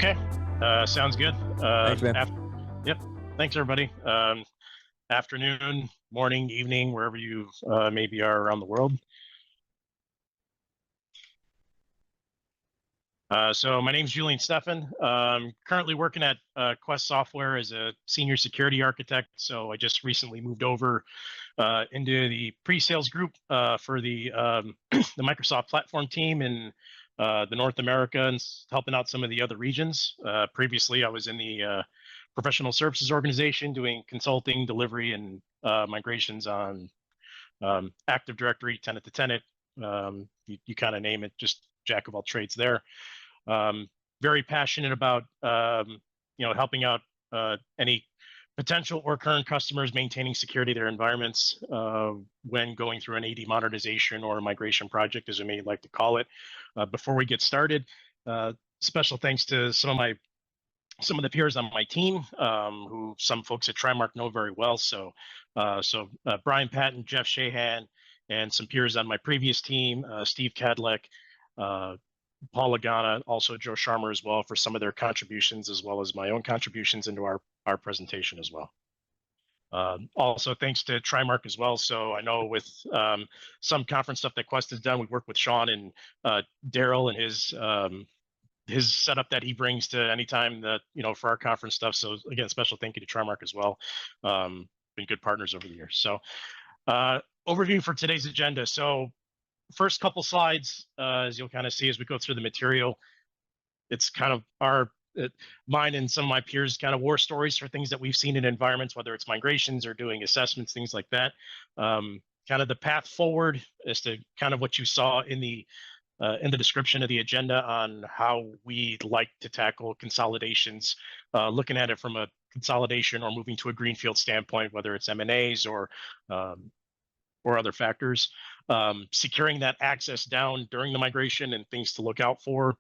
Okay, sounds good. Thanks, man. Yep, thanks everybody. Afternoon, morning, evening, wherever you maybe are around the world. So my name's Julian Stephan. Currently working at Quest Software as a senior security architect. So I just recently moved over into the pre-sales group for the the Microsoft platform team in the North America and helping out some of the other regions. Previously, I was in the professional services organization doing consulting, delivery, and migrations on Active Directory, tenant to tenant. You kind of name it, just jack of all trades there. Very passionate about helping out any potential or current customers maintaining security of their environments when going through an AD modernization or a migration project, as we may like to call it. Before we get started, special thanks to some of the peers on my team, who some folks at TriMark know very well. So Brian Patton, Jeff Shahan, and some peers on my previous team, Steve Cadleck, Paul Lagana, also Joe Sharmer as well, for some of their contributions, as well as my own contributions into our presentation as well. Also, thanks to TriMark as well. So I know with some conference stuff that Quest has done, we work with Sean and Daryl and his setup that he brings to any time that, for our conference stuff. So again, special thank you to TriMark as well. Been good partners over the years. So overview for today's agenda. So first couple slides, as you'll kind of see as we go through the material, it's kind of mine and some of my peers kind of war stories for things that we've seen in environments, whether it's migrations or doing assessments, things like that. Kind of the path forward as to kind of what you saw in the description of the agenda on how we'd like to tackle consolidations, looking at it from a consolidation or moving to a greenfield standpoint, whether it's M&As or other factors. Securing that access down during the migration and things to look out for,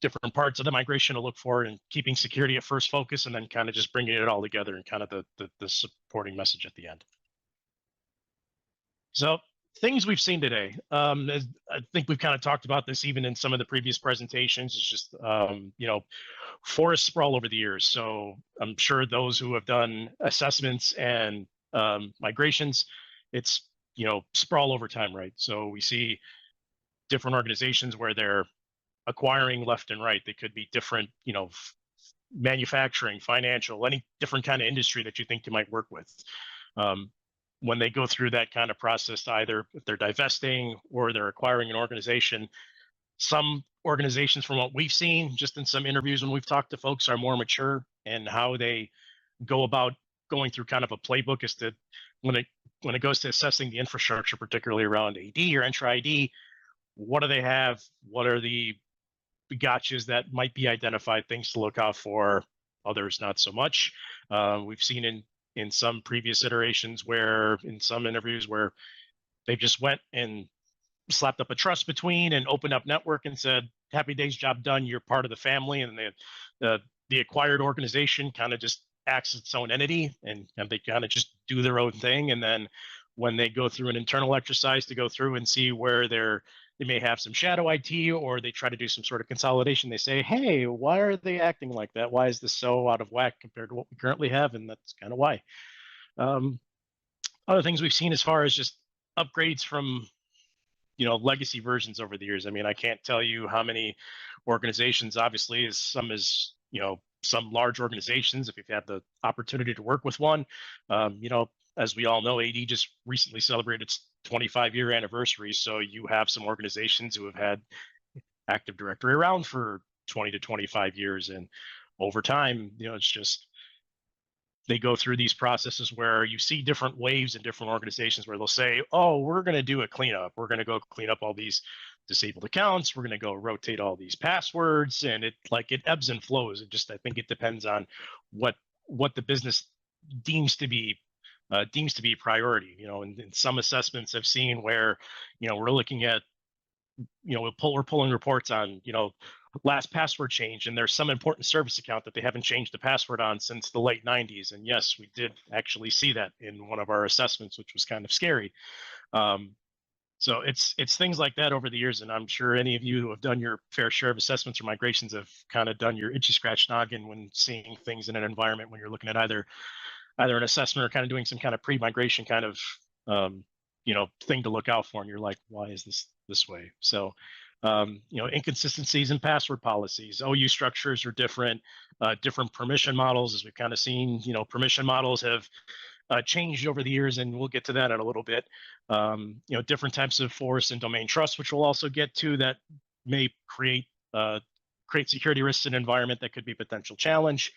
different parts of the migration to look for, and keeping security at first focus, and then kind of just bringing it all together and kind of the supporting message at the end. So things we've seen today, I think we've kind of talked about this even in some of the previous presentations. It's just, forest sprawl over the years. So I'm sure those who have done assessments and migrations, it's, sprawl over time, right? So we see different organizations where they're acquiring left and right. They could be different, manufacturing, financial, any different kind of industry that you think you might work with. When they go through that kind of process, either if they're divesting or they're acquiring an organization, some organizations, from what we've seen just in some interviews when we've talked to folks, are more mature in how they go about going through kind of a playbook as to when it goes to assessing the infrastructure, particularly around AD or Entra ID, what do they have? What are the gotchas that might be identified, things to look out for, others not so much. We've seen in some previous iterations where in some interviews where they just went and slapped up a trust between and opened up network and said, happy days, job done, you're part of the family. And the acquired organization kind of just acts as its own entity, and they kind of just do their own thing. And then when they go through an internal exercise to go through and see where they may have some shadow IT, or they try to do some sort of consolidation, they say, hey, why are they acting like that? Why is this so out of whack compared to what we currently have? And that's kind of why. Other things we've seen as far as just upgrades from legacy versions over the years. I mean, I can't tell you how many organizations, obviously, some large organizations, if you've had the opportunity to work with one, as we all know, AD just recently celebrated its 25-year anniversary. So you have some organizations who have had Active Directory around for 20 to 25 years. And over time, it's just, they go through these processes where you see different waves in different organizations where they'll say, oh, we're going to do a cleanup. We're going to go clean up all these disabled accounts. We're going to go rotate all these passwords. And it ebbs and flows. I think it depends on what the business deems to be priority. In some assessments I've seen where, we're looking at, we're pulling reports on, last password change, and there's some important service account that they haven't changed the password on since the late 90s. And yes, we did actually see that in one of our assessments, which was kind of scary. So it's things like that over the years, and I'm sure any of you who have done your fair share of assessments or migrations have kind of done your itchy scratch noggin when seeing things in an environment when you're looking at either an assessment or kind of doing some kind of pre-migration kind of thing to look out for, and you're like, why is this way? So inconsistencies in password policies, OU structures are different, different permission models, as we've kind of seen. Permission models have changed over the years, and we'll get to that in a little bit. Different types of forest and domain trust, which we'll also get to, that may create security risks in an environment that could be a potential challenge.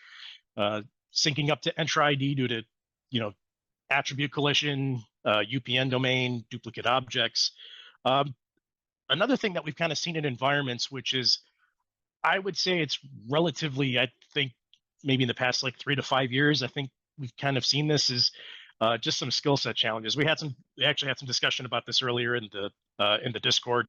Syncing up to Entra ID due to attribute collision, UPN domain, duplicate objects. Another thing that we've kind of seen in environments, which is, I would say it's relatively, I think maybe in the past like 3 to 5 years, I think we've kind of seen this, is just some skill set challenges. We actually had some discussion about this earlier in the Discord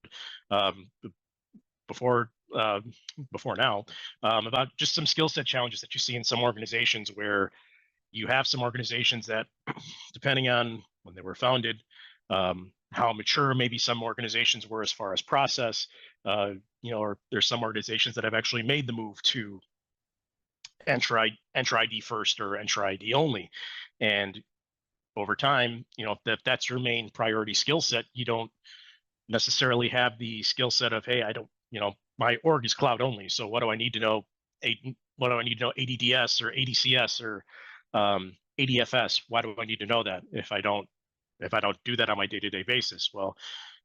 before now, about just some skill set challenges that you see in some organizations, where you have some organizations that, depending on when they were founded, how mature maybe some organizations were as far as process, or there's some organizations that have actually made the move to Entra ID first or Entra ID only. And over time, if that's your main priority skill set, you don't necessarily have the skill set of, hey, I don't, my org is cloud only, so what do I need to know? What do I need to know? ADDS or ADCS or ADFS? Why do I need to know that if I don't do that on my day-to-day basis? Well,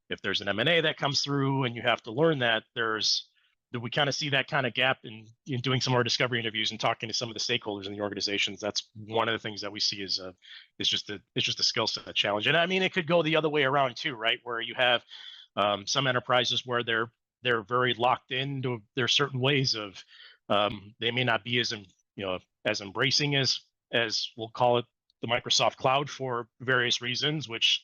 if there's an M&A that comes through and you have to learn that, we kind of see that kind of gap in doing some more discovery interviews and talking to some of the stakeholders in the organizations. That's one of the things that we see is just a skill set challenge. And I mean, it could go the other way around too, right? Where you have some enterprises where they're very locked into their certain ways of, they may not be as embracing as we'll call it the Microsoft cloud for various reasons, which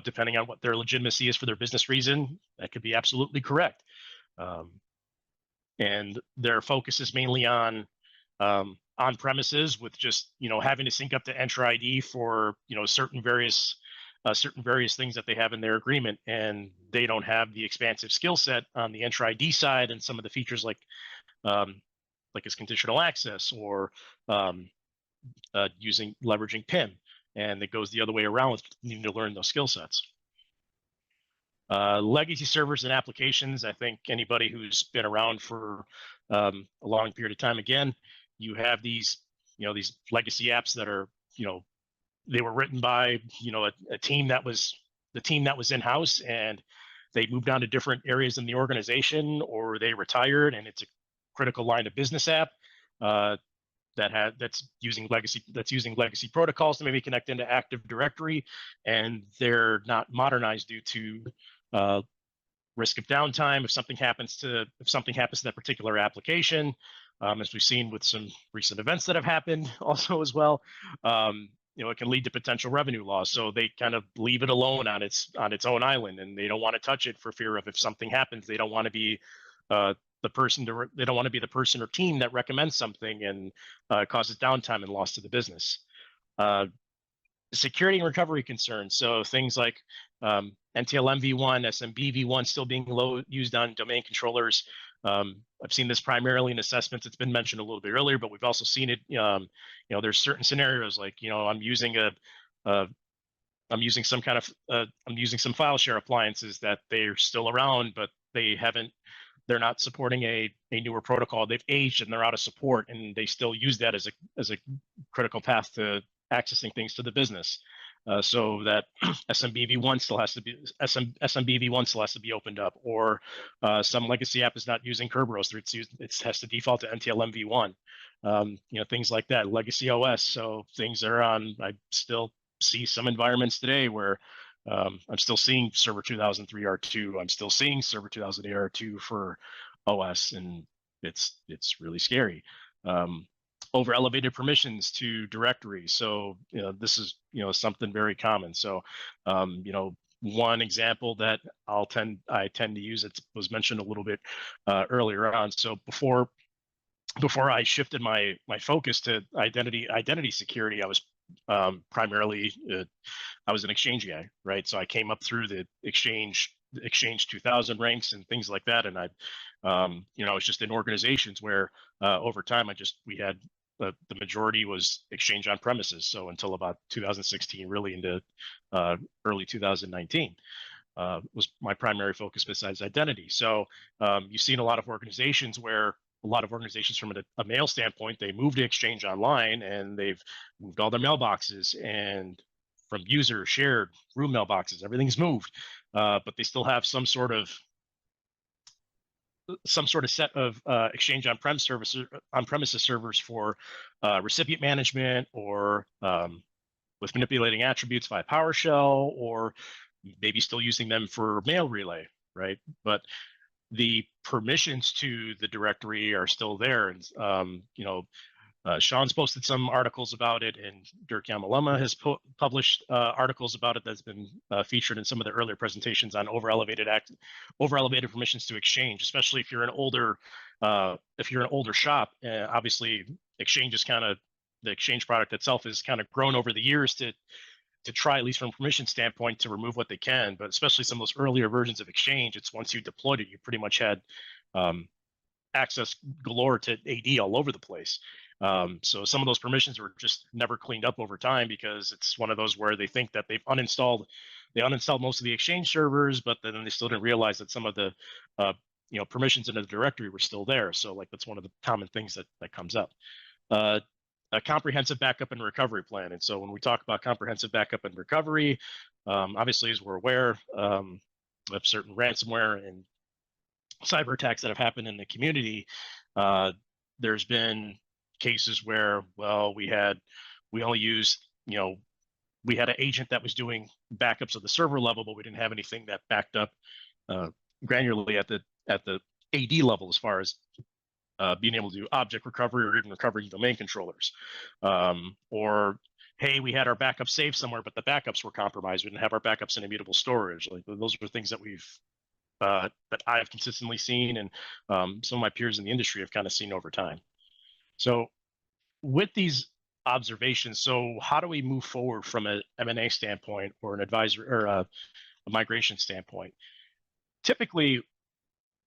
depending on what their legitimacy is for their business reason, that could be absolutely correct. And their focus is mainly on premises, with just having to sync up to Entra ID for certain various things that they have in their agreement, and they don't have the expansive skill set on the Entra ID side and some of the features like its conditional access or leveraging PIM. And it goes the other way around with needing to learn those skill sets. Legacy servers and applications. I think anybody who's been around for a long period of time, again, you have these legacy apps that are they were written by a team that was in-house, and they moved on to different areas in the organization, or they retired, and it's a critical line of business app that's using legacy protocols to maybe connect into Active Directory, and they're not modernized due to risk of downtime if something happens to that particular application, as we've seen with some recent events that have happened also as well. It can lead to potential revenue loss, so they kind of leave it alone on its own island, and they don't want to touch it for fear of, if something happens, they don't want to be the person or team that recommends something and causes downtime and loss to the business. Security and recovery concerns. So things like NTL MV1, SMB V1 still being used on domain controllers. I've seen this primarily in assessments. It's been mentioned a little bit earlier, but we've also seen it. There's certain scenarios like I'm using some file share appliances that they're still around, but they're not supporting a newer protocol. They've aged and they're out of support, and they still use that as a critical path to accessing things to the business. So that SMB V1 still has to be opened up, or some legacy app is not using Kerberos, it has to default to NTL MV1. Things like that. Legacy OS, so things that are on. I still see some environments today where I'm still seeing Server 2003 R2. I'm still seeing Server 2008 R2 for OS, and it's really scary. Over elevated permissions to directories. So this is something very common. So one example that I tend to use, it was mentioned a little bit earlier on. So before I shifted my focus to identity security, I was primarily, I was an Exchange guy, right? So I came up through the Exchange 2000 ranks and things like that, and I was just in organizations where over time we had the majority was Exchange on premises. So until about 2016, really into early 2019. Was my primary focus besides identity. So you've seen a lot of organizations from a mail standpoint, they moved to Exchange Online and they've moved all their mailboxes, and from user, shared, room mailboxes, everything's moved, but they still have some sort of set of Exchange on-premises servers for recipient management, or with manipulating attributes via PowerShell, or maybe still using them for mail relay, right? But the permissions to the directory are still there. And, Sean's posted some articles about it, and Dirk Yamalama has published articles about it that's been featured in some of the earlier presentations on over-elevated permissions to Exchange, especially if you're an older shop. Obviously, the Exchange product itself has kind of grown over the years to try, at least from a permission standpoint, to remove what they can. But especially some of those earlier versions of Exchange, it's once you deployed it, you pretty much had access galore to AD all over the place. So some of those permissions were just never cleaned up over time, because it's one of those where they think that they uninstalled most of the Exchange servers, but then they still didn't realize that some of the permissions in the directory were still there. So that's one of the common things that comes up. A comprehensive backup and recovery plan. And so when we talk about comprehensive backup and recovery, obviously, as we're aware of certain ransomware and cyber attacks that have happened in the community, there's been cases where, we had an agent that was doing backups at the server level, but we didn't have anything that backed up granularly at the AD level, as far as being able to do object recovery or even recovering domain controllers. Or, hey, we had our backup saved somewhere, but the backups were compromised. We didn't have our backups in immutable storage. Those are things that that I've consistently seen, and some of my peers in the industry have kind of seen over time. So with these observations, so how do we move forward from an M&A standpoint, or an advisory, or a migration standpoint? Typically,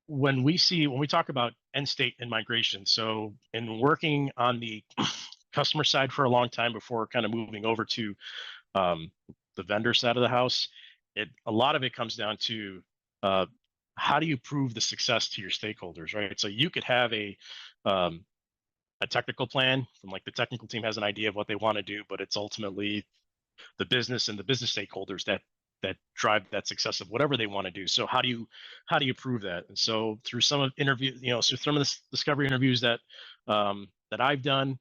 when we talk about end state and migration, so in working on the customer side for a long time before kind of moving over to the vendor side of the house, a lot of it comes down to how do you prove the success to your stakeholders, right? So you could have a technical plan from the technical team has an idea of what they want to do, but it's ultimately the business and the business stakeholders that drive that success of whatever they want to do. So how do you prove that? And so through some of some of the discovery interviews that I've done,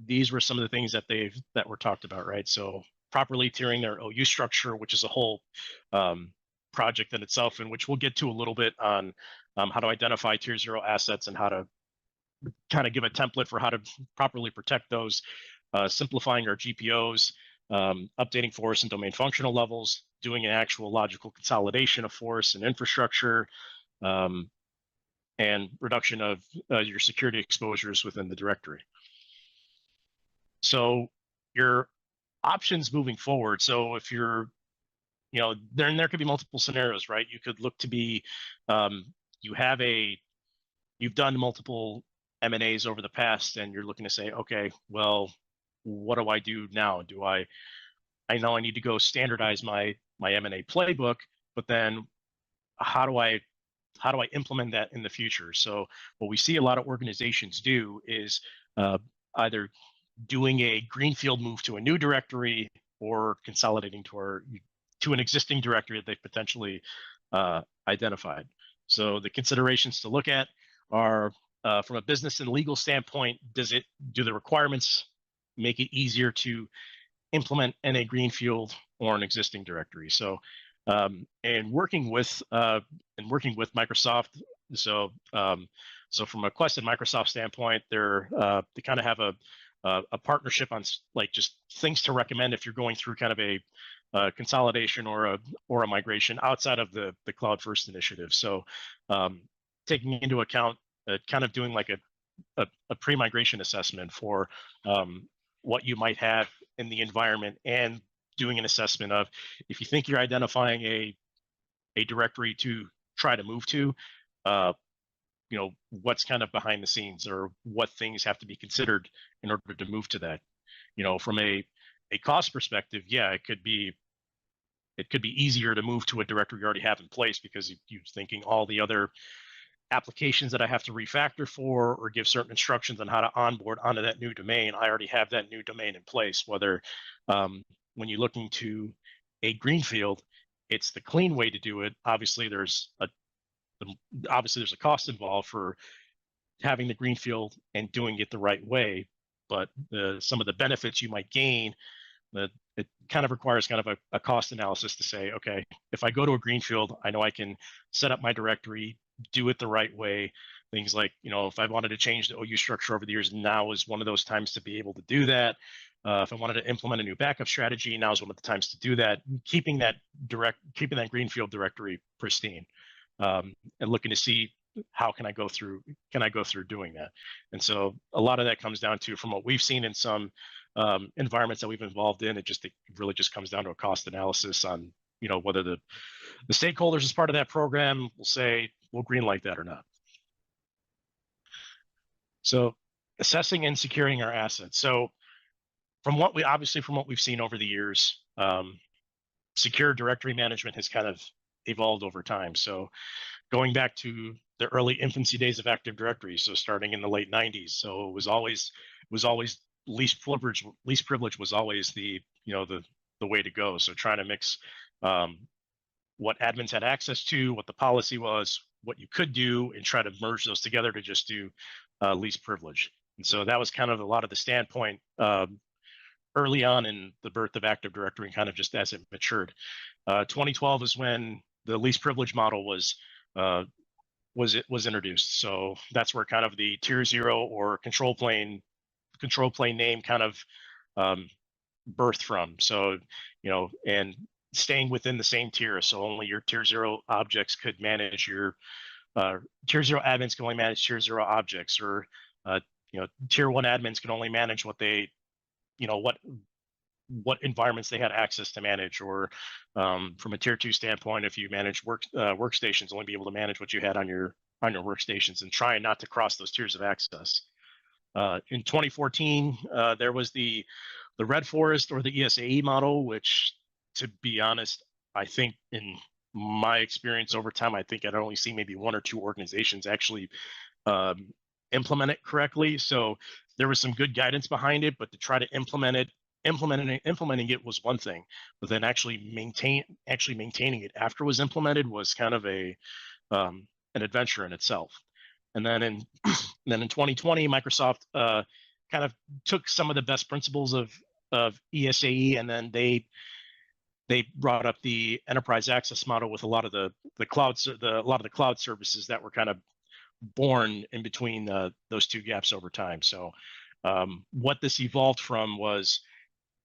these were some of the things that were talked about, right? So properly tiering their OU structure, which is a whole project in itself, and which we'll get to a little bit on how to identify tier 0 assets and how to kind of give a template for how to properly protect those, simplifying our GPOs, updating forest and domain functional levels, doing an actual logical consolidation of forest and infrastructure, and reduction of your security exposures within the directory. So your options moving forward. So if you're, there could be multiple scenarios, right? You could look to be, you've done multiple M&As over the past, and you're looking to say, okay, well, what do I do now? I know I need to go standardize my M&A playbook, but then how do I implement that in the future? So what we see a lot of organizations do is either doing a greenfield move to a new directory, or consolidating to an existing directory that they've potentially identified. So the considerations to look at are, from a business and legal standpoint, do the requirements make it easier to implement in a greenfield or an existing directory? So, and working with Microsoft. So, from a Quest and Microsoft standpoint, they kind of have a partnership on just things to recommend if you're going through kind of a consolidation or a migration outside of the Cloud First initiative. So, taking into account kind of doing a pre-migration assessment for what you might have in the environment and doing an assessment of if you think you're identifying a directory to try to move to, what's kind of behind the scenes or what things have to be considered in order to move to that. From a cost perspective, yeah, it could be easier to move to a directory you already have in place because you're thinking all the other applications that I have to refactor for or give certain instructions on how to onboard onto that new domain. I already have that new domain in place. Whether when you're looking to a greenfield, it's the clean way to do it. Obviously, there's a cost involved for having the greenfield and doing it the right way, but some of the benefits you might gain, it kind of requires kind of a cost analysis to say, okay, if I go to a greenfield, I know I can set up my directory, do it the right way. Things like, if I wanted to change the OU structure over the years, now is one of those times to be able to do that. If I wanted to implement a new backup strategy, now is one of the times to do that. Keeping that greenfield directory pristine, and looking to see how can I go through doing that. And so a lot of that comes down to, from what we've seen in some environments that we've involved in, it really just comes down to a cost analysis on whether the stakeholders as part of that program will say we'll greenlight that or not. So assessing and securing our assets. So from what we've seen over the years, secure directory management has kind of evolved over time. So going back to the early infancy days of Active Directory, so starting in the late 90s, so it was always least privilege was always the way to go. So trying to mix what admins had access to, what the policy was, what you could do, and try to merge those together to just do least privilege. And so that was kind of a lot of the standpoint early on in the birth of Active Directory, and kind of just as it matured. 2012 is when the least privilege model was introduced. So that's where kind of the tier 0 or control plane name kind of birthed from. So, and staying within the same tier. So only your tier 0 objects could manage your tier 0 admins can only manage tier 0 objects, or tier 1 admins can only manage what they, what environments they had access to manage, or from a tier 2 standpoint, if you manage workstations, only be able to manage what you had on your workstations, and trying not to cross those tiers of access. In 2014, there was the Red Forest or the ESAE model, which, to be honest, I think in my experience over time, I think I'd only seen maybe 1 or 2 organizations actually implement it correctly. So there was some good guidance behind it, but to try to implementing it was one thing, but then actually maintaining it after it was implemented was kind of an adventure in itself. And then in 2020, Microsoft kind of took some of the best principles of ESAE, and then they brought up the enterprise access model with a lot of the cloud services that were kind of born in between those two gaps over time. So what this evolved from was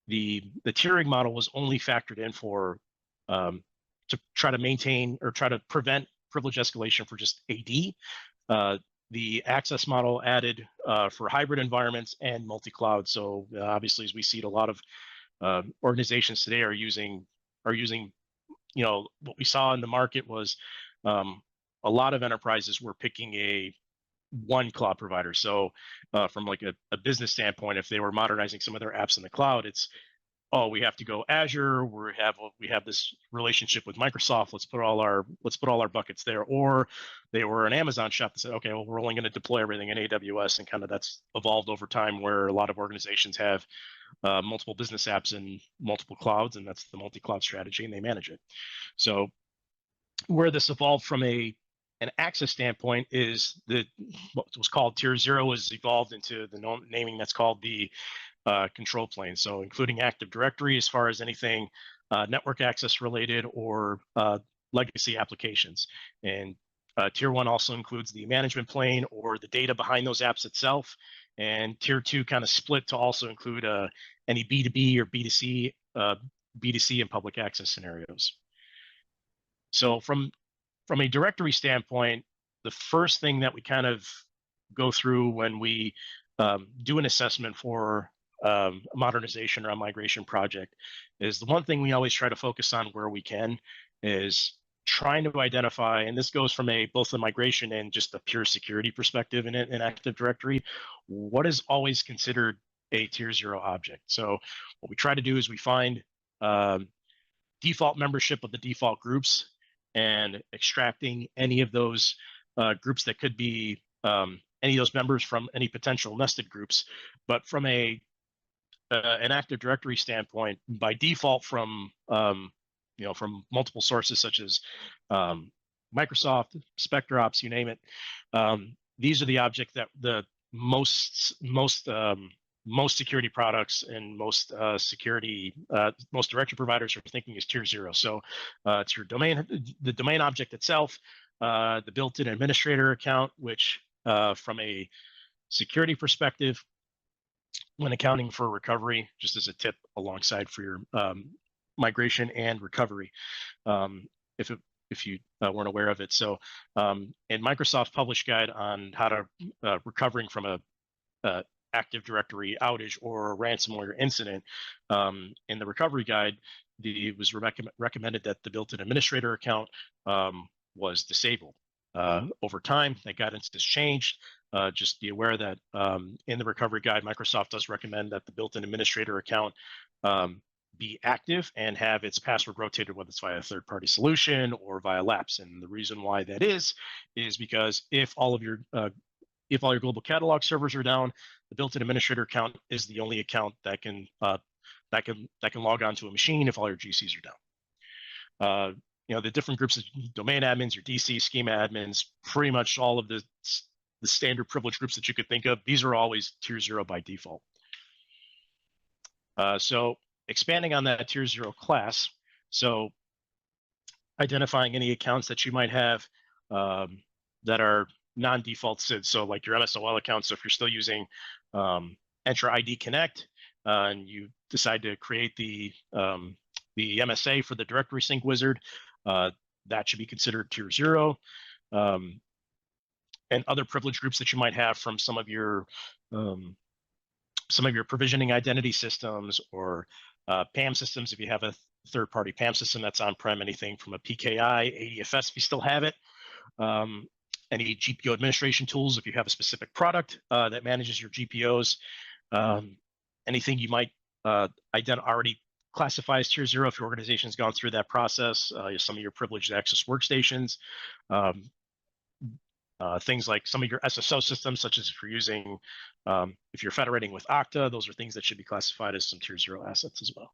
the tiering model was only factored in for to try to maintain or try to prevent privilege escalation for just AD. The access model added for hybrid environments and multi-cloud. So obviously, as we see it, a lot of organizations today are using, what we saw in the market was a lot of enterprises were picking one cloud provider. So from like a business standpoint, if they were modernizing some of their apps in the cloud, it's, oh, we have to go Azure. We have this relationship with Microsoft. Let's put all our buckets there. Or they were an Amazon shop that said, okay, well, we're only going to deploy everything in AWS, and kind of that's evolved over time, where a lot of organizations have multiple business apps in multiple clouds, and that's the multi-cloud strategy, and they manage it. So where this evolved from an access standpoint is that what was called tier 0 has evolved into the naming that's called the control plane. So including Active Directory as far as anything network access related or legacy applications. And tier 1 also includes the management plane or the data behind those apps itself. And tier 2 kind of split to also include any B2B or B2C and public access scenarios. So from a directory standpoint, the first thing that we kind of go through when we do an assessment for modernization or a migration project, is the one thing we always try to focus on where we can is trying to identify, and this goes from both the migration and just the pure security perspective in Active Directory, what is always considered a tier 0 object. So what we try to do is we find default membership of the default groups and extracting any of those groups that could be any of those members from any potential nested groups. But from an Active Directory standpoint, by default from from multiple sources such as Microsoft, SpectreOps, you name it, these are the objects that the most security products and most directory providers are thinking is tier 0. So it's your domain, the domain object itself, the built-in administrator account, which from a security perspective, when accounting for recovery, just as a tip alongside for your migration and recovery, if you weren't aware of it. So in Microsoft's published guide on how to recovering from a Active Directory outage or ransomware incident, in the recovery guide, it was recommended that the built-in administrator account was disabled. Over time, that guidance has changed. Just be aware that in the recovery guide, Microsoft does recommend that the built-in administrator account be active and have its password rotated, whether it's via a third-party solution or via lapse. And the reason why that is because if all your global catalog servers are down, the built-in administrator account is the only account that can log on to a machine if all your GCs are down. The different groups of domain admins, your DC, schema admins, pretty much all of the standard privilege groups that you could think of, these are always tier 0 by default. So expanding on that tier 0 class, so identifying any accounts that you might have that are non-default SIDs, so like your MSOL account. So if you're still using Entra ID Connect and you decide to create the MSA for the directory sync wizard, that should be considered tier 0. And other privilege groups that you might have from some of your provisioning identity systems or PAM systems. If you have a third-party PAM system that's on-prem, anything from a PKI, ADFS, if you still have it, any GPO administration tools, if you have a specific product that manages your GPOs, anything you might already classify as tier 0 if your organization's gone through that process, some of your privileged access workstations, things like some of your SSO systems, such as if you're federating with Okta, those are things that should be classified as some tier 0 assets as well.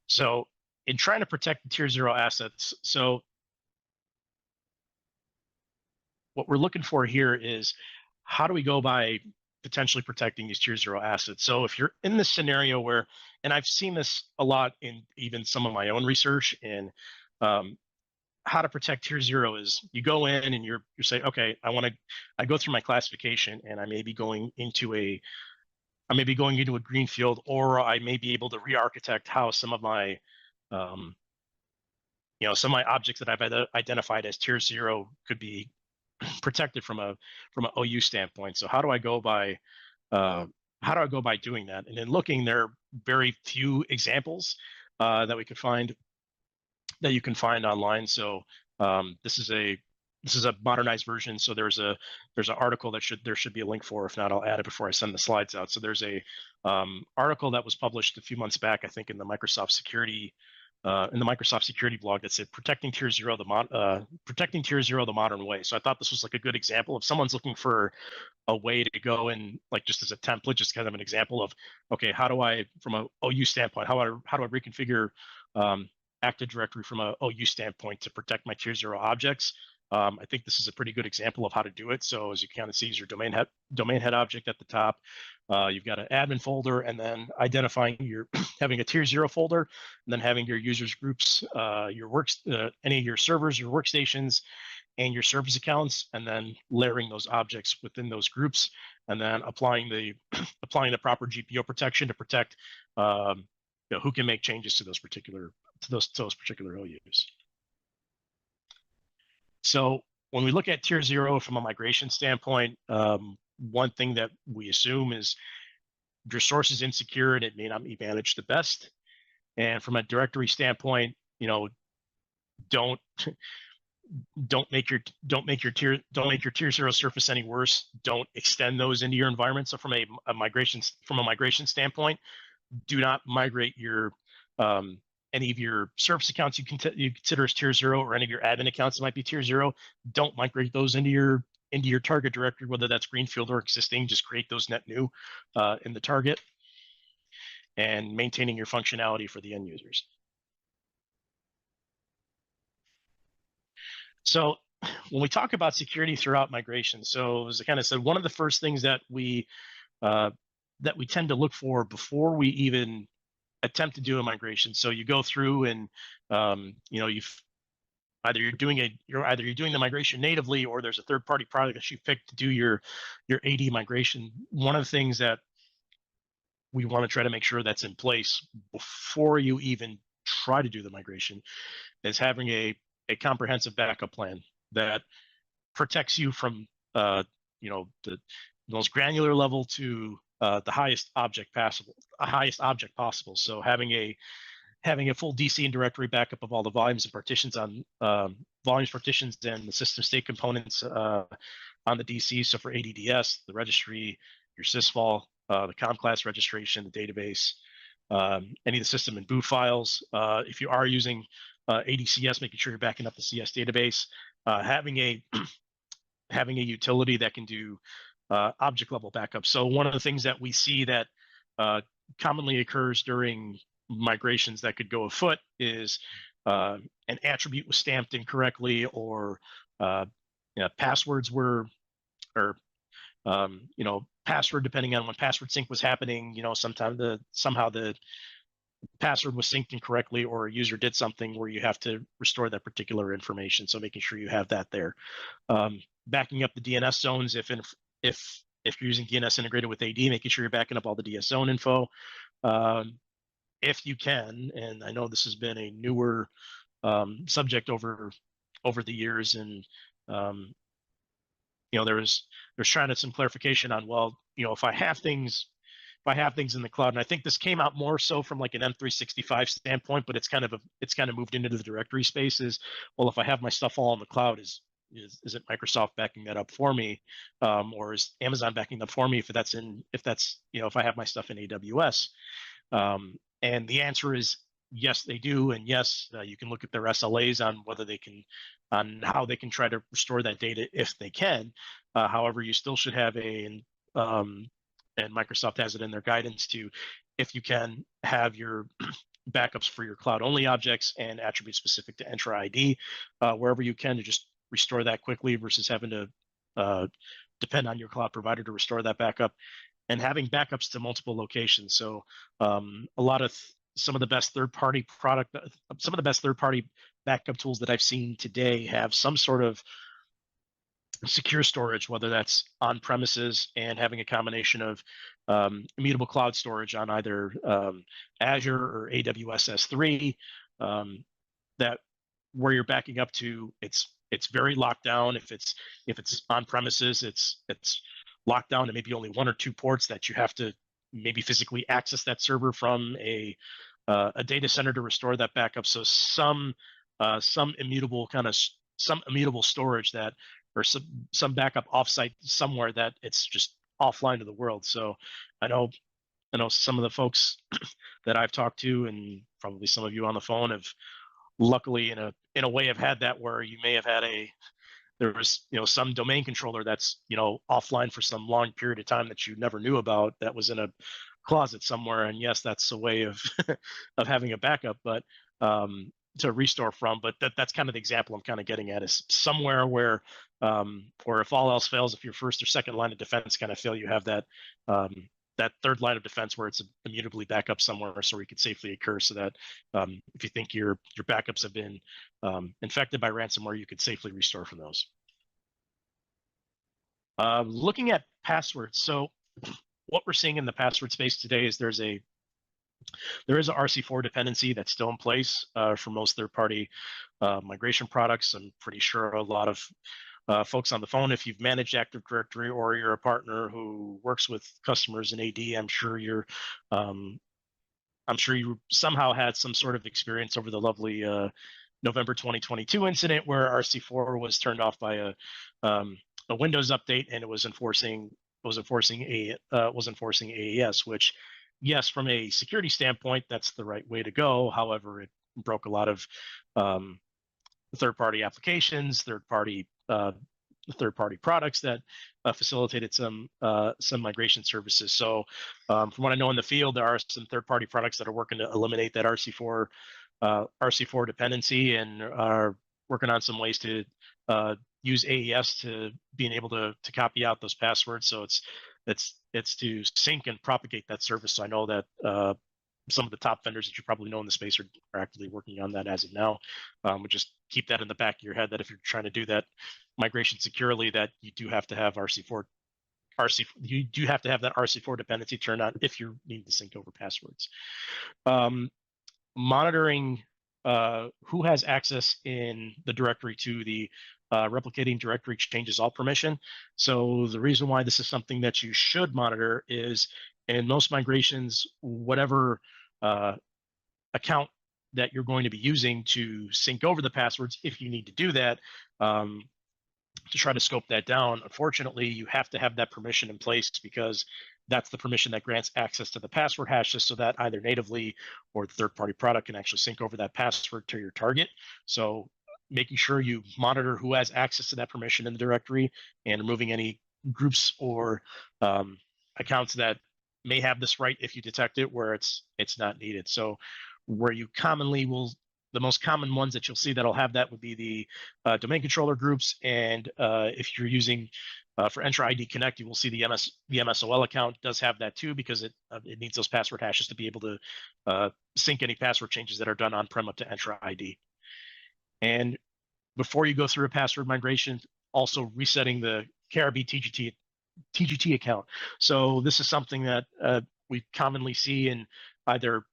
So in trying to protect the tier 0 assets, so what we're looking for here is how do we go by potentially protecting these tier 0 assets? So if you're in this scenario where, and I've seen this a lot in even some of my own research in how to protect tier 0 is you go in and you say, okay, I go through my classification and I may be going into a greenfield, or I may be able to re-architect how some of my some of my objects that I've identified as tier 0 could be protected from an OU standpoint. So how do I go by doing that? And in looking, there are very few examples that you can find online. So this is a modernized version. So there's an article there should be a link for. If not, I'll add it before I send the slides out. So there's a article that was published a few months back, I think, in the Microsoft security blog that said protecting tier 0 the modern way. So I thought this was like a good example if someone's looking for a way to go and like just as a template, just kind of an example of, okay, how do I, from a OU standpoint, how do I reconfigure Active Directory from a OU standpoint to protect my tier 0 objects? I think this is a pretty good example of how to do it. So as you kind of see, is your domain head object at the top. You've got an admin folder, and then identifying having a tier 0 folder, and then having your users groups, any of your servers, your workstations, and your service accounts, and then layering those objects within those groups, and then applying the proper GPO protection to protect who can make changes to those particular OUs. So when we look at tier 0 from a migration standpoint, one thing that we assume is your source is insecure and it may not be managed the best. And from a directory standpoint, don't make your tier 0 surface any worse. Don't extend those into your environment. So from a migration standpoint, do not migrate your any of your service accounts you consider as tier 0, or any of your admin accounts that might be tier 0. Don't migrate those into your target directory, whether that's greenfield or existing. Just create those net new in the target, and maintaining your functionality for the end users. So when we talk about security throughout migration, so as I kind of said, one of the first things that we tend to look for before we even attempt to do a migration. So you go through and you've you're doing the migration natively, or there's a third-party product that you picked to do your AD migration. One of the things that we want to try to make sure that's in place before you even try to do the migration is having a comprehensive backup plan that protects you from the most granular level to the highest object possible. So having a full DC and directory backup of all the volumes and partitions on partitions and the system state components on the DC. So for ADDS, the registry, your sysvol, the COM class registration, the database, any of the system and boot files. If you are using ADCS, making sure you're backing up the CS database, having a utility that can do object level backup. So one of the things that we see that commonly occurs during migrations that could go afoot is an attribute was stamped incorrectly, or passwords were, or password, depending on when password sync was happening, somehow the password was synced incorrectly, or a user did something where you have to restore that particular information. So making sure you have that there. Backing up the DNS zones if you're using DNS integrated with AD, making sure you're backing up all the DS zone info. If you can, and I know this has been a newer subject over the years, and there's trying to some clarification on, well, if I have things in the cloud, and I think this came out more so from like an M365 standpoint, but it's kind of moved into the directory spaces. Well, if I have my stuff all in the cloud, is it Microsoft backing that up for me, or is Amazon backing up for me if I have my stuff in AWS? And the answer is yes, they do, and yes, you can look at their SLAs on how they can try to restore that data if they can. However, you still should have and Microsoft has it in their guidance to, if you can, have your backups for your cloud-only objects and attributes specific to Entra ID, wherever you can, to just restore that quickly versus having to depend on your cloud provider to restore that backup, and having backups to multiple locations. So some of the best third-party backup tools that I've seen today have some sort of secure storage, whether that's on premises and having a combination of immutable cloud storage on either Azure or AWS S3, that where you're backing up to, it's very locked down. If it's on premises, it's locked down to maybe only 1 or 2 ports that you have to maybe physically access that server from a data center to restore that backup. So some immutable storage that, or some backup offsite somewhere that it's just offline to the world. So I know some of the folks that I've talked to, and probably some of you on the phone, have luckily in a way have had that, where you may have had there was some domain controller that's offline for some long period of time that you never knew about, that was in a closet somewhere. And yes, that's a way of of having a backup, but to restore from. But that's kind of the example I'm kind of getting at, is somewhere where or if all else fails, if your first or second line of defense kind of fail, you have that that third line of defense where it's immutably back up somewhere, so we could safely occur, so that if you think your backups have been infected by ransomware, you could safely restore from those. Looking at passwords, so what we're seeing in the password space today is there is a RC4 dependency that's still in place for most third-party migration products. I'm pretty sure a lot of folks on the phone, if you've managed Active Directory or you're a partner who works with customers in AD, I'm sure you somehow had some sort of experience over the lovely November 2022 incident where RC4 was turned off by a Windows update, and it was enforcing AES, which, yes, from a security standpoint, that's the right way to go. However, it broke a lot of third-party applications, third-party products that facilitated some migration services. So from what I know in the field, there are some third-party products that are working to eliminate that RC4 dependency, and are working on some ways to use AES to being able to copy out those passwords. So it's to sync and propagate that service. So I know that some of the top vendors that you probably know in the space are actively working on that as of now. But just keep that in the back of your head, that if you're trying to do that migration securely, that you do have to have you do have to have that RC4 dependency turned on if you need to sync over passwords. Monitoring who has access in the directory to the replicating directory changes all permission. So the reason why this is something that you should monitor is, in most migrations, whatever account that you're going to be using to sync over the passwords, if you need to do that, to try to scope that down, unfortunately, you have to have that permission in place, because that's the permission that grants access to the password hashes, so that either natively or the third-party product can actually sync over that password to your target. So making sure you monitor who has access to that permission in the directory, and removing any groups or accounts that may have this right if you detect it where it's not needed. So where you commonly will, the most common ones that you'll see that'll have that would be the domain controller groups. And if you're using for Entra ID Connect, you will see the MSOL account does have that too, because it needs those password hashes to be able to sync any password changes that are done on-prem up to Entra ID. And before you go through a password migration, also resetting the KRB TGT account. So this is something that we commonly see in either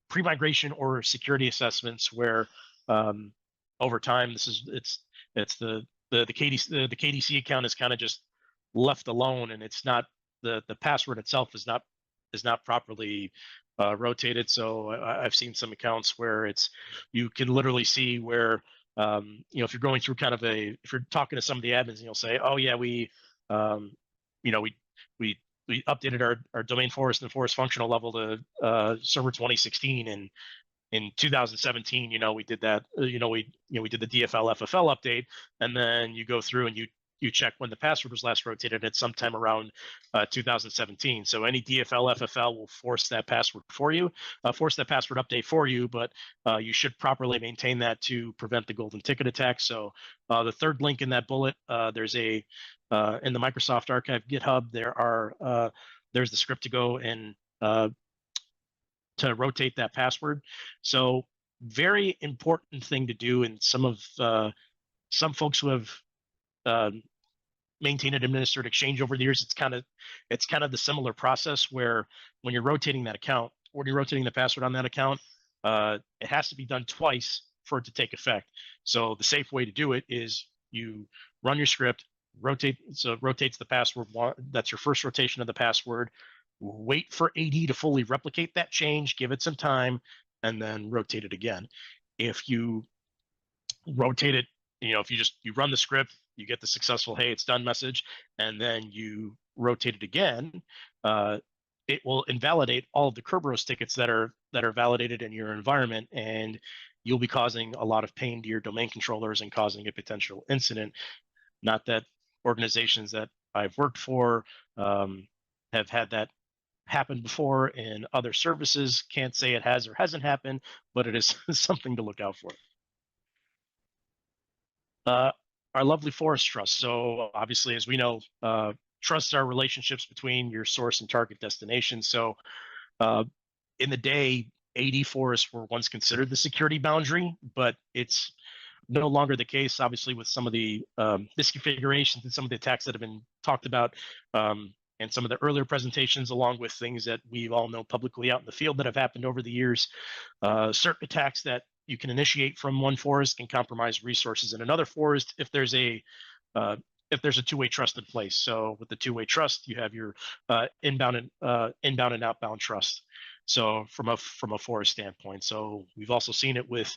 pre-migration or security assessments, where over time it's the KDC account is kind of just left alone, and it's not the password itself is not properly rotated. So I've seen some accounts where you can literally see where if you're going through if you're talking to some of the admins, and you'll say, oh yeah, we updated our domain forest and forest functional level to server 2016, and in 2017, we did that. We did the DFL FFL update, and then you go through and you check when the password was last rotated at sometime around 2017. So any DFL FFL will force that password for you, force that password update for you, but you should properly maintain that to prevent the golden ticket attack. So the third link in that bullet, there's in the Microsoft Archive GitHub, there's the script to go and to rotate that password. So very important thing to do. And some folks who have maintained and administered Exchange over the years, it's kind of the similar process, where when you're rotating that account, or you're rotating the password on that account, it has to be done twice for it to take effect. So the safe way to do it is you run your script, rotates the password. That's your first rotation of the password. Wait for AD to fully replicate that change, give it some time, and then rotate it again. If you rotate it, if you run the script, you get the successful "hey, it's done" message, and then you rotate it again, it will invalidate all of the Kerberos tickets that are validated in your environment, and you'll be causing a lot of pain to your domain controllers and causing a potential incident. Not that organizations that I've worked for have had that happen before in other services. Can't say it has or hasn't happened, but it is something to look out for. Our lovely forest trust. So obviously, as we know, trusts are relationships between your source and target destination. So in the day, AD forests were once considered the security boundary, but it's no longer the case, obviously, with some of the misconfigurations and some of the attacks that have been talked about, and some of the earlier presentations, along with things that we all know publicly out in the field that have happened over the years. Certain attacks that you can initiate from one forest can compromise resources in another forest if there's a if there's a two-way trust in place. So with the two-way trust, you have your inbound and outbound trust. So from a forest standpoint, so we've also seen it with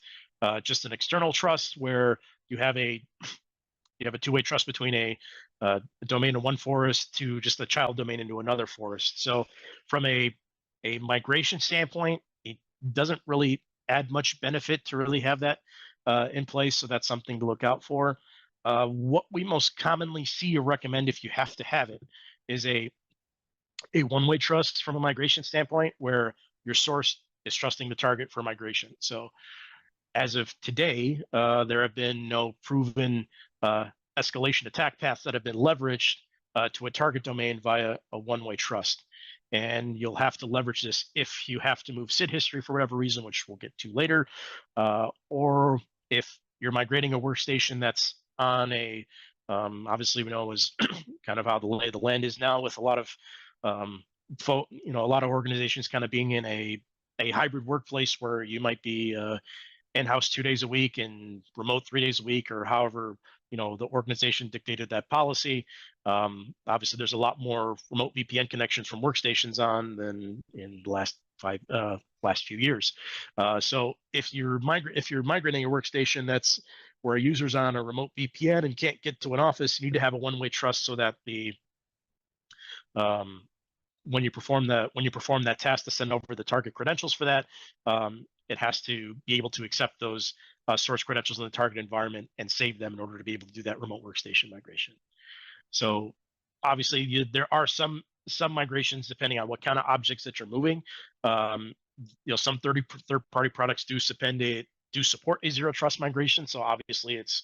just an external trust where you have a two-way trust between a domain in one forest to just a child domain into another forest. So from a migration standpoint, it doesn't really add much benefit to really have that in place. So that's something to look out for. What we most commonly see or recommend if you have to have it is a one-way trust from a migration standpoint where your source is trusting the target for migration. So as of today, there have been no proven escalation attack paths that have been leveraged to a target domain via a one-way trust. And you'll have to leverage this if you have to move SID history for whatever reason, which we'll get to later, or if you're migrating a workstation that's on a, obviously we know is kind of how the lay of the land is now with a lot of, a lot of organizations kind of being in a hybrid workplace where you might be in-house 2 days a week and remote 3 days a week, or however the organization dictated that policy. Obviously, there's a lot more remote VPN connections from workstations on than in the last few years. So if you're migrating a workstation that's where a user's on a remote VPN and can't get to an office, you need to have a one-way trust so that the when you perform that task to send over the target credentials for that, it has to be able to accept those source credentials in the target environment and save them in order to be able to do that remote workstation migration. So obviously there are some migrations depending on what kind of objects that you're moving. Some third-party products do support a zero trust migration. So obviously it's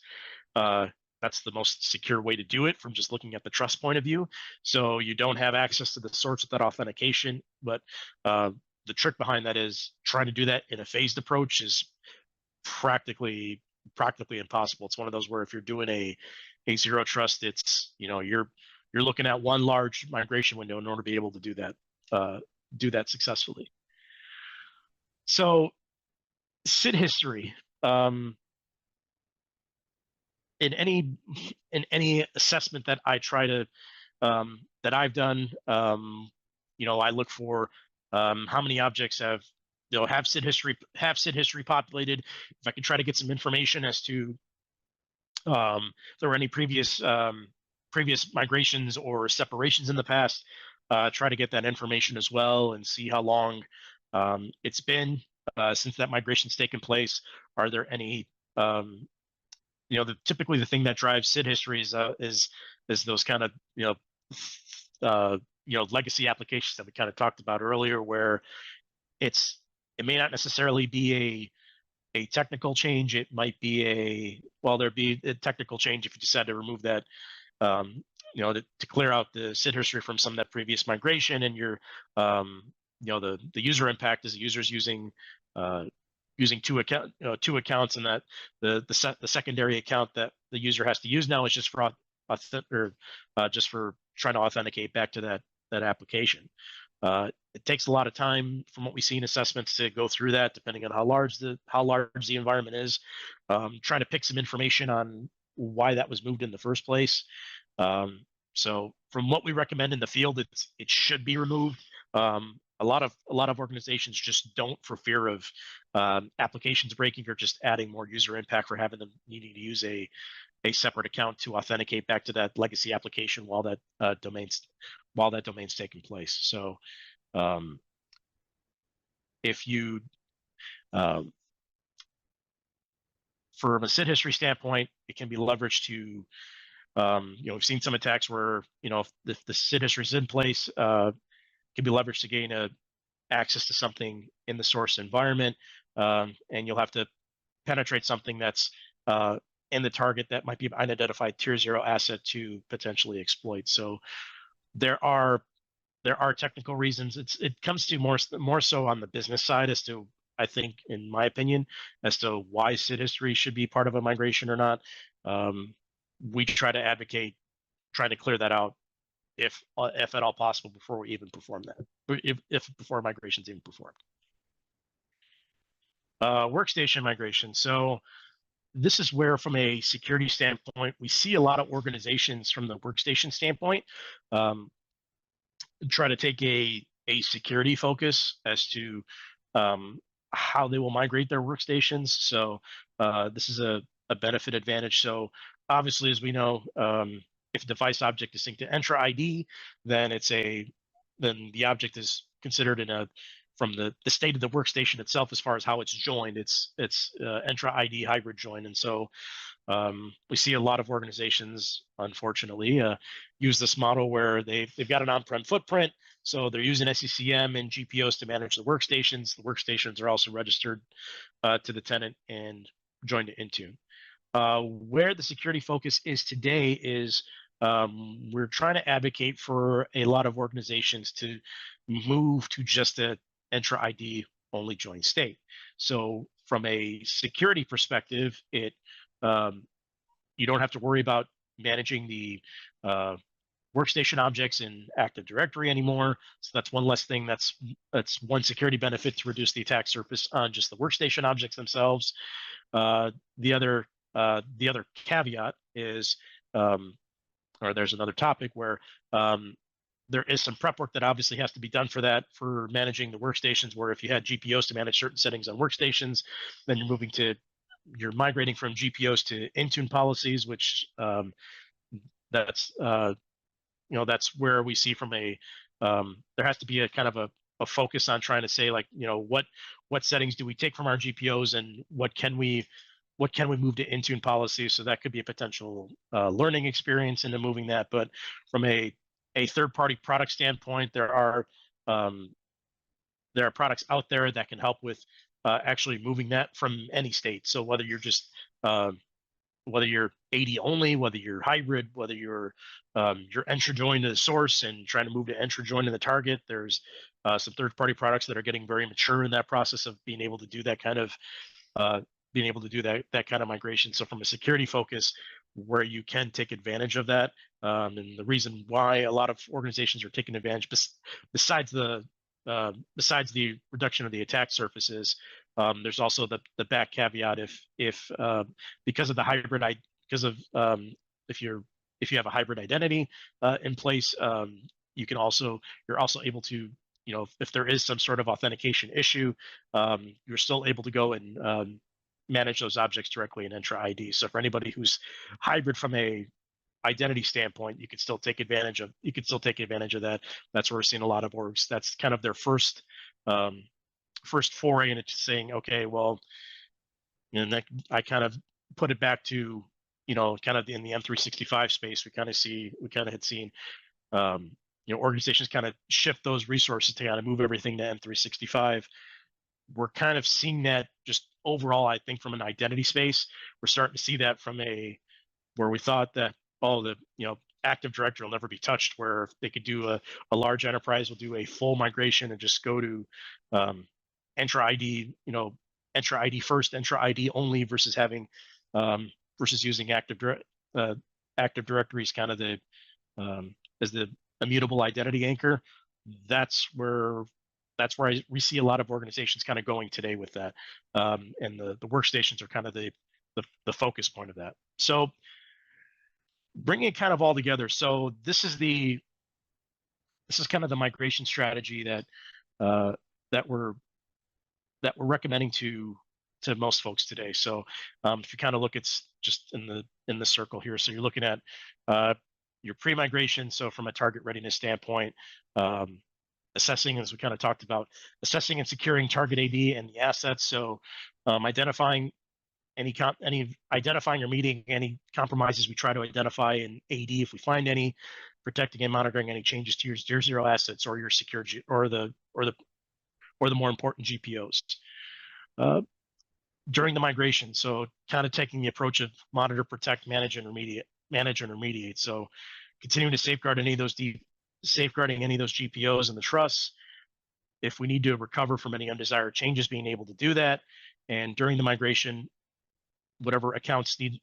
that's the most secure way to do it from just looking at the trust point of view. So you don't have access to the source with that authentication, but the trick behind that is trying to do that in a phased approach is practically impossible. It's one of those where if you're doing a zero trust, it's you're looking at one large migration window in order to be able to do that successfully. So SID history. In any assessment that I try to that I've done, I look for how many objects have SID history populated. If I can try to get some information as to if there were any previous migrations or separations in the past, try to get that information as well and see how long it's been since that migration's taken place. Are there any typically the thing that drives SID history is those kind of legacy applications that we kind of talked about earlier, where it may not necessarily be a technical change. It might be there'd be a technical change if you decide to remove that, to clear out the SID history from some of that previous migration, and you're the user impact is the users using two accounts, and that the secondary account that the user has to use now is just for just for trying to authenticate back to that application. It takes a lot of time from what we see in assessments to go through that, depending on how large the environment is. Trying to pick some information on why that was moved in the first place. So from what we recommend in the field, it should be removed. A lot of organizations just don't, for fear of applications breaking or just adding more user impact, for having them needing to use a separate account to authenticate back to that legacy application while that domain's taking place. So if you from a SID history standpoint, it can be leveraged to we've seen some attacks where if the SID history is in place, can be leveraged to gain access to something in the source environment, and you'll have to penetrate something that's in the target that might be an unidentified tier 0 asset to potentially exploit. So there are technical reasons. It comes to more so on the business side as to, I think, in my opinion, as to why SID history should be part of a migration or not. We try to advocate trying to clear that out if at all possible before we even perform that, if before migration's even performed. Workstation migration. So this is where, from a security standpoint, we see a lot of organizations from the workstation standpoint try to take a security focus as to how they will migrate their workstations. So this is a benefit advantage. So obviously, as we know, if a device object is synced to Entra ID, then then the object is considered from the state of the workstation itself as far as how it's joined. It's Entra ID hybrid join, and so we see a lot of organizations, unfortunately, use this model where they've got an on-prem footprint, so they're using SCCM and GPOs to manage the workstations. The workstations are also registered to the tenant and joined to Intune. Where the security focus is today is we're trying to advocate for a lot of organizations to move to just a Entra ID only join state. So from a security perspective, you don't have to worry about managing the workstation objects in Active Directory anymore. So that's one less thing. That's one security benefit to reduce the attack surface on just the workstation objects themselves. The other caveat is, or there's another topic where there is some prep work that obviously has to be done for that, for managing the workstations, where if you had GPOs to manage certain settings on workstations, then you're migrating from GPOs to Intune policies, which that's where we see from there has to be a kind of a focus on trying to say, like, what settings do we take from our GPOs and what can we move to Intune policy. So that could be a potential learning experience into moving that. But from a third-party product standpoint, there are products out there that can help with actually moving that from any state. So whether you're just whether you're AD only, whether you're hybrid, whether you're Entra join to the source and trying to move to Entra join to the target, there's some third-party products that are getting very mature in that process of being able to do that kind of migration. So from a security focus, where you can take advantage of that, and the reason why a lot of organizations are taking advantage, besides the reduction of the attack surfaces, there's also the back caveat if because of the hybrid, if you have a hybrid identity in place, you're also able to, if there is some sort of authentication issue, you're still able to go and manage those objects directly in Entra ID. So for anybody who's hybrid from a identity standpoint, you could still take advantage of that. That's where we're seeing a lot of orgs. That's kind of their first foray into saying, okay, well, I kind of put it back to, kind of in the M365 space, we kind of had seen organizations kind of shift those resources to kind of move everything to M365. We're kind of seeing that just overall, I think, from an identity space. We're starting to see that from where we thought that Active Directory will never be touched, where they could do a large enterprise will do a full migration and just go to Entra ID, Entra ID first, Entra ID only, versus using Active Directories kind of as the immutable identity anchor. That's where we see a lot of organizations kind of going today with that, and the workstations are kind of the focus point of that. So bringing it kind of all together. So this is kind of the migration strategy that we're recommending to most folks today. So if you kind of look, it's just in the circle here. So you're looking at your pre-migration. So from a target readiness standpoint, assessing, as we kind of talked about, assessing and securing target AD and the assets. So identifying or meeting any compromises we try to identify in AD if we find any, protecting and monitoring any changes to your tier 0 assets or your secure or the more important GPOs during the migration. So kind of taking the approach of monitor, protect, manage, and remediate. So continuing to safeguarding any of those GPOs and the trusts. If we need to recover from any undesired changes, being able to do that. And during the migration, whatever accounts and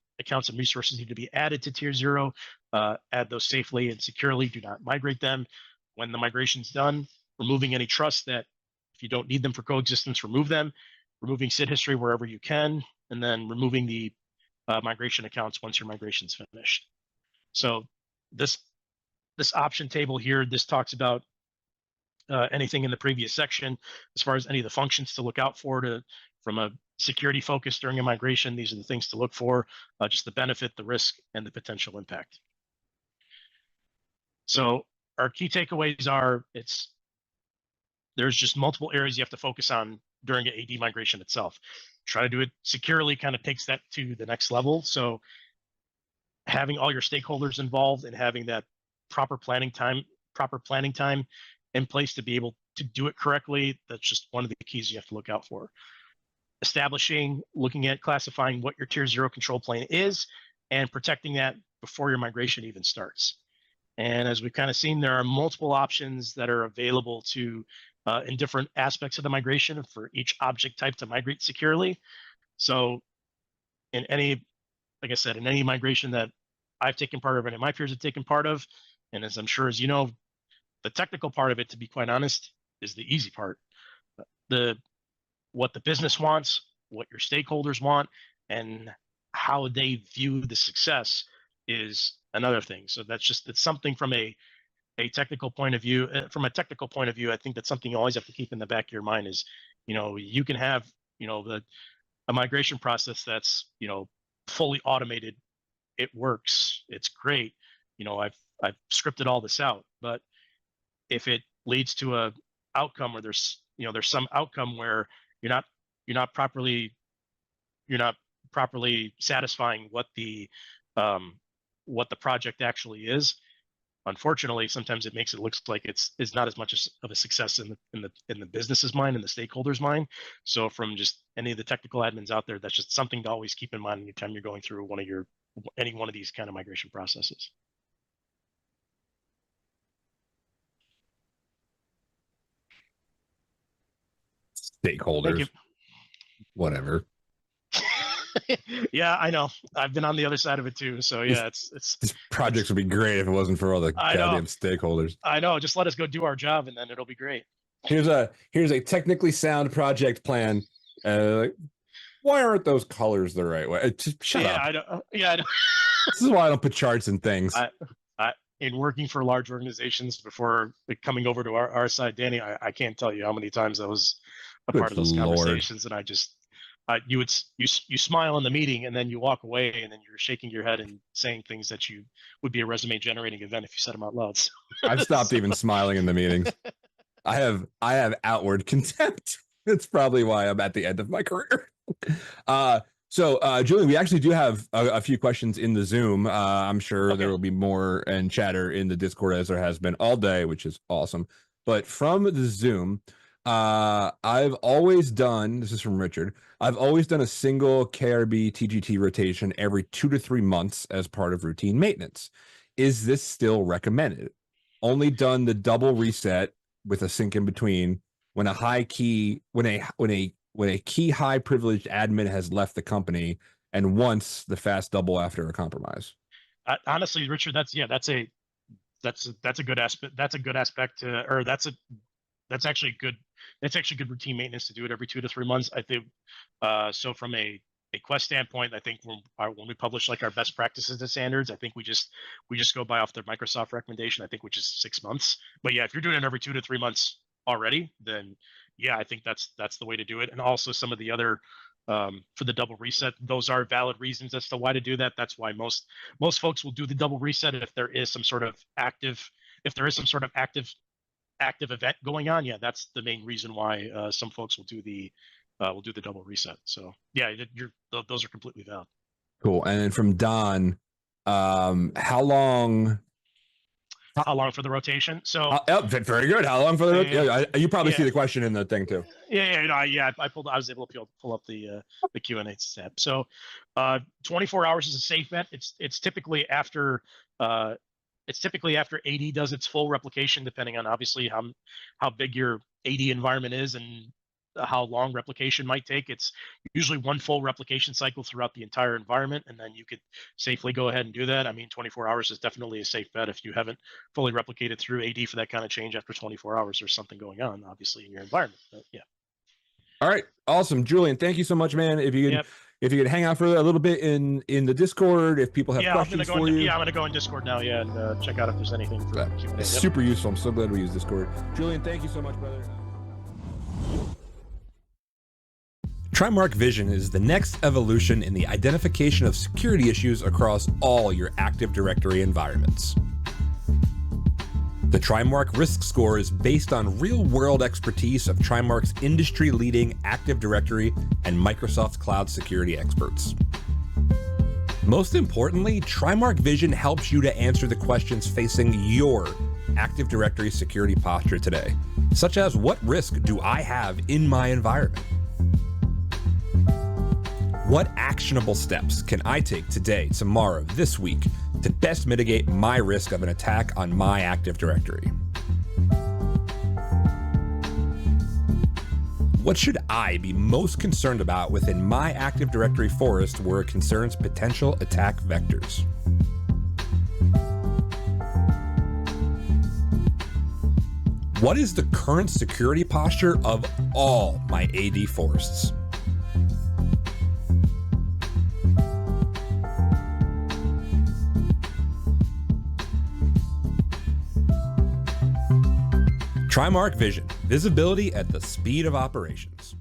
resources need to be added to tier 0, add those safely and securely. Do not migrate them. When the migration's done, removing any trusts that, if you don't need them for coexistence, remove them. Removing SID history wherever you can, and then removing the migration accounts once your migration's finished. So this option table here, this talks about anything in the previous section as far as any of the functions to look out for from a security focus during a migration. These are the things to look for, just the benefit, the risk, and the potential impact. So our key takeaways are there's just multiple areas you have to focus on during an AD migration itself. Try to do it securely kind of takes that to the next level. So having all your stakeholders involved and having that proper planning time in place to be able to do it correctly, that's just one of the keys you have to look out for. Looking at classifying what your tier 0 control plane is and protecting that before your migration even starts. And as we've kind of seen, there are multiple options that are available to in different aspects of the migration for each object type to migrate securely. So like I said, in any migration that I've taken part of and my peers have taken part of, and as I'm sure as you know, the technical part of it, to be quite honest, is the easy part. What the business wants, what your stakeholders want, and how they view the success is another thing. So it's something from a technical point of view. From a technical point of view, I think that's something you always have to keep in the back of your mind is, you can have, a migration process that's, fully automated. It works. It's great. I've scripted all this out, but if it leads to a outcome where there's some outcome where you're not properly satisfying what the project actually is, unfortunately, sometimes it looks like it's not as much of a success in the business's mind and the stakeholders' mind. So from just any of the technical admins out there, that's just something to always keep in mind anytime you're going through any one of these kind of migration processes. Stakeholders, whatever. Yeah, I know. I've been on the other side of it too. So yeah, these projects would be great if it wasn't for all the goddamn stakeholders. I know. Just let us go do our job, and then it'll be great. Here's a technically sound project plan. Why aren't those colors the right way? Shut up. I don't. Yeah, I don't. This is why I don't put charts and things. In working for large organizations before coming over to our side, Danny, I can't tell you how many times I was a part of those conversations, and I just you smile in the meeting, and then you walk away, and then you're shaking your head and saying things that would be a resume generating event if you said them out loud. So, I've stopped even smiling in the meetings. I have outward contempt. That's probably why I'm at the end of my career. So Julian, we actually do have a few questions in the Zoom. I'm sure there will be more and chatter in the Discord as there has been all day, which is awesome. But from the Zoom, I've always done, this is from Richard, I've always done a single KRB TGT rotation every 2 to 3 months as part of routine maintenance. Is this still recommended? Only done the double reset with a sync in between when a key high privileged admin has left the company, and once the fast double after a compromise. Honestly, Richard, that's a good aspect. That's a good aspect that's actually good routine maintenance to do it every 2 to 3 months. I think so from a Quest standpoint, I think when we publish like our best practices and standards, I think we just go by off the Microsoft recommendation, I think, which is 6 months. But yeah, if you're doing it every 2 to 3 months already, then yeah, I think that's the way to do it. And also some of the other for the double reset, those are valid reasons as to why to do that. That's why most folks will do the double reset if there is some sort of active event going on. Yeah, that's the main reason why some folks will do the double reset. So yeah, those are completely valid. Cool. And then from Don, how long for the rotation? So very good. How long for the rotation? Yeah, you probably see the question in the thing too. I was able to pull up the Q&A tab. So 24 hours is a safe bet. It's typically after AD does its full replication, depending on obviously how big your AD environment is and how long replication might take. It's usually one full replication cycle throughout the entire environment, and then you could safely go ahead and do that. I mean, 24 hours is definitely a safe bet if you haven't fully replicated through AD for that kind of change. After 24 hours, there's something going on, obviously, in your environment. But yeah. All right, awesome, Julian. Thank you so much, man. If you can if you could hang out for a little bit in the Discord, if people have questions for you. I'm gonna go in Discord now, and check out if there's anything for Q&A. It's super useful. I'm so glad we use Discord. Julian, thank you so much, brother. TriMark Vision is the next evolution in the identification of security issues across all your Active Directory environments. The TriMark Risk Score is based on real-world expertise of TriMark's industry-leading Active Directory and Microsoft Cloud security experts. Most importantly, TriMark Vision helps you to answer the questions facing your Active Directory security posture today, such as what risk do I have in my environment? What actionable steps can I take today, tomorrow, this week to best mitigate my risk of an attack on my Active Directory? What should I be most concerned about within my Active Directory forest where it concerns potential attack vectors? What is the current security posture of all my AD forests? TriMark Vision, visibility at the speed of operations.